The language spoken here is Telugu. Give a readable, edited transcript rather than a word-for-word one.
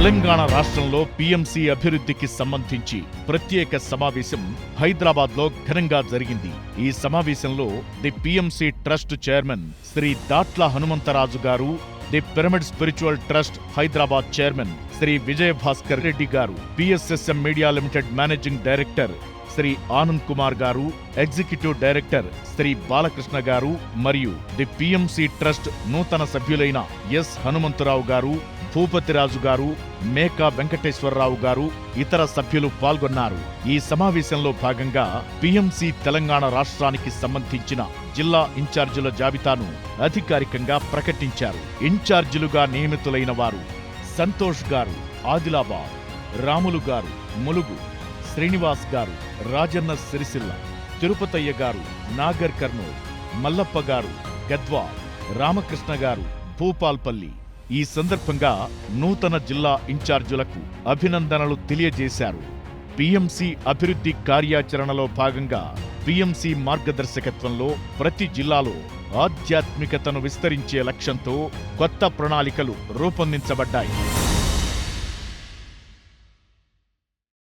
తెలంగాణ రాష్ట్రంలో పీఎంసీ అభివృద్ధికి సంబంధించి ప్రత్యేక సమావేశం హైదరాబాద్లో ఘనంగా జరిగింది. ఈ సమావేశంలో the PMC trust chairman Shri Datla Hanumantharaju గారు, the pyramid spiritual trust Hyderabad chairman Shri Vijayabhaskar Reddy గారు, PSSM media limited managing director Shri Anand Kumar గారు, ఎగ్జిక్యూటివ్ డైరెక్టర్ శ్రీ బాలకృష్ణ గారు మరియు ది పీఎంసీ ట్రస్ట్ నూతన సభ్యులైన ఎస్ హనుమంతరావు గారు, భూపతిరాజు గారు, మేకా వెంకటేశ్వరరావు గారు, ఇతర సభ్యులు పాల్గొన్నారు. ఈ సమావేశంలో భాగంగా పీఎంసీ తెలంగాణ రాష్ట్రానికి సంబంధించిన జిల్లా ఇన్ఛార్జీల జాబితాను అధికారికంగా ప్రకటించారు. ఇన్ఛార్జీలుగా నియమితులైన వారు సంతోష్ గారు ఆదిలాబాద్, రాములు గారు ములుగు, శ్రీనివాస్ గారు రాజన్న సిరిసిల్ల, తిరుపతయ్య గారు నాగర్ కర్నూల్, మల్లప్ప గారు గద్వాల్, రామకృష్ణ గారు భూపాల్పల్లి. ఈ సందర్భంగా నూతన జిల్లా ఇన్ఛార్జీలకు అభినందనలు తెలియజేశారు. పీఎంసీ అభివృద్ధి కార్యాచరణలో భాగంగా పీఎంసీ మార్గదర్శకత్వంలో ప్రతి జిల్లాలో ఆధ్యాత్మికతను విస్తరించే లక్ష్యంతో కొత్త ప్రణాళికలు రూపొందించబడ్డాయి.